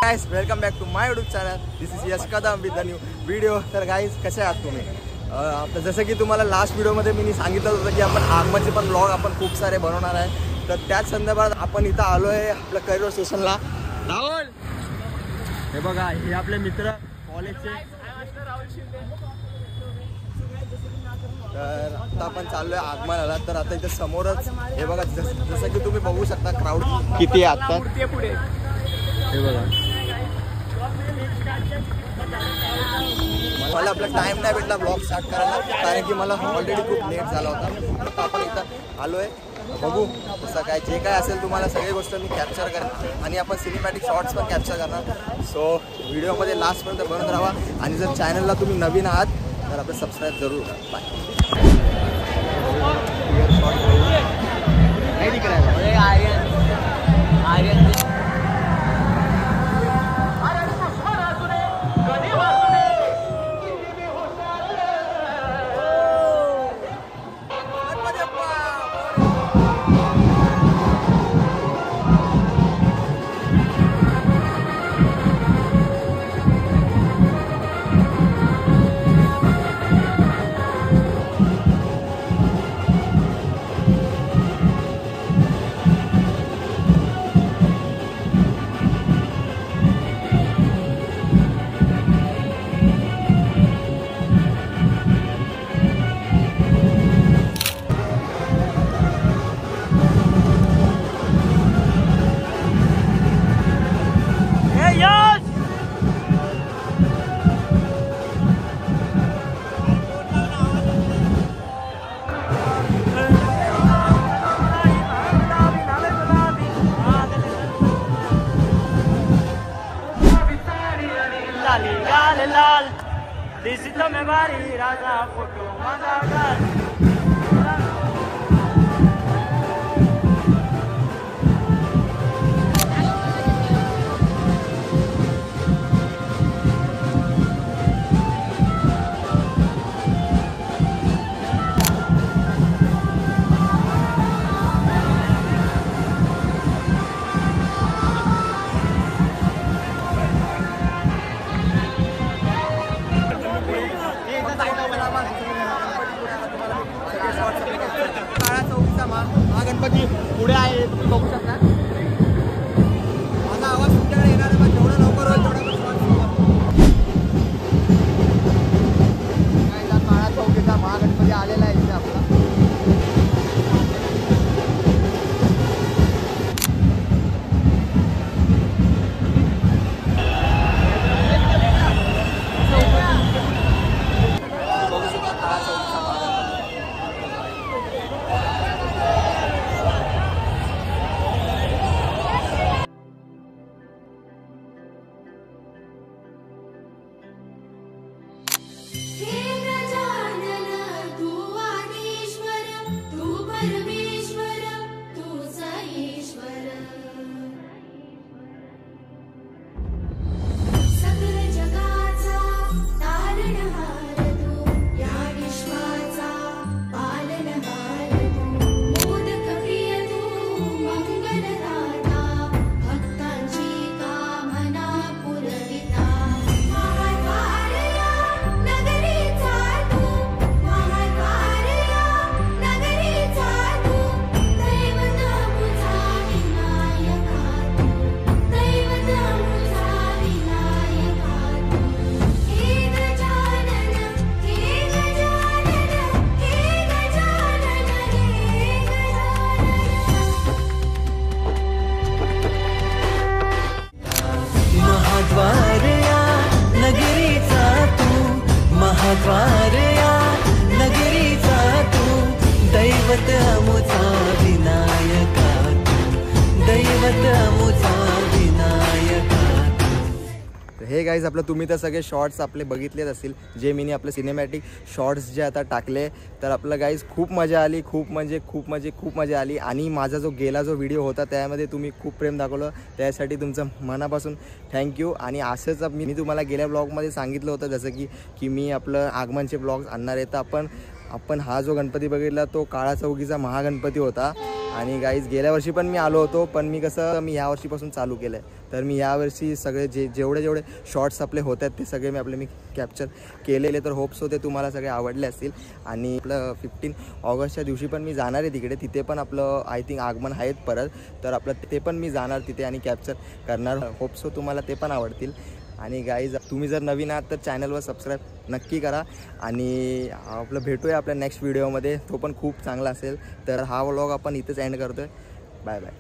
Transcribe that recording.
Guys, welcome back to my YouTube channel. This is Yash Kadam with the new video. तर guys, कसे आहात तुम्ही? आता जसं की तुम्हाला लास्ट व्हिडिओमध्ये मी सांगितलं होतं की आपण आगमनचे पण ब्लॉग आपण खूप सारे बनवणार आहे. तर त्याच संदर्भात आपण इथं आलो आहे आपल्या कैरोर स्टेशनला. राहुल, हे बघा, हे आपले मित्र कॉलेजचे. तर आता आपण चाललोय आगमनाला. तर आता इथे समोरच हे बघा, जसं की तुम्ही बघू शकता क्राऊड किती आहे आता. पुढे हे बघा, मला आपला टाइम नाही भेटला ब्लॉग स्टार्ट करायला, कारण की मला ऑलरेडी खूप लेट झाला होता. आता आपण इथं आलोय, बघू तसं काय जे काय असेल तुम्हाला सगळी गोष्ट मी कॅप्चर करणार आणि आपण सिनेमॅटिक शॉर्ट्स पण कॅप्चर करणार. सो व्हिडिओमध्ये लास्टपर्यंत बनत राहा आणि जर चॅनलला तुम्ही नवीन आहात तर आपलं सबस्क्राईब जरूर करा. बाय. लाल दिसत में बारी राजा फोटो माझा. गणपती पुढे आहे, तुम्ही बघू शकता. माझा आवाज तुमच्याकडे येणार आहे, जेवढं लवकर होईल तेवढं. काळा चौकीचा महागणपती आलेला आहे इथे आपला. महाद्वारया नगरीचा तू दैवत अमुचा विनायका तू दैवत अमुचा विनायका. हे गाईज, आपलं तुम्ही तर सगळे शॉर्ट्स आपले बघितलेच असतील, जे मी आपले सिनेमॅटिक शॉर्ट्स जे आता टाकले. तर आपलं गाईज खूप मजा आली, खूप मजा आली. आणि माझा जो गेला जो व्हिडिओ होता त्यामध्ये तुम्ही खूप प्रेम दाखवलं, त्यासाठी तुमचं मनापासून थँक्यू. आणि असंच मी तुम्हाला गेल्या ब्लॉगमध्ये सांगितलं होतं जसं की मी आपलं आगमनचे ब्लॉग्स आणणार आहे. तर आपण हा जो गणपती बघितला तो काळा चौकीचा महागणपती होता. आणि गाईज गेल्या वर्षी पण मी आलो होतो, पण मी ह्या वर्षीपासून चालू केलं आहे. तर मी यावर्षी सगळे जेवढे शॉर्ट्स आपले होत आहेत ते सगळे मी कॅप्चर केलेले. तर होप्स होते तुम्हाला सगळे आवडले असतील. आणि आपलं 15 ऑगस्टच्या दिवशी पण मी जाणार आहे तिकडे. तिथे पण आपलं आय थिंक आगमन आहेत परत. तर आपलं ते पण मी जाणार तिथे आणि कॅप्चर करणार. होप्स हो तुम्हाला ते पण आवडतील. आणि गाईज तुम्ही जर नवीन आहात तर चॅनलवर सबस्क्राईब नक्की करा. आणि आपलं भेटूया आपल्या नेक्स्ट व्हिडिओमध्ये, तो पण खूप चांगला असेल. तर हा व्लॉग आपण इथेच एंड करतो आहे. Bye bye.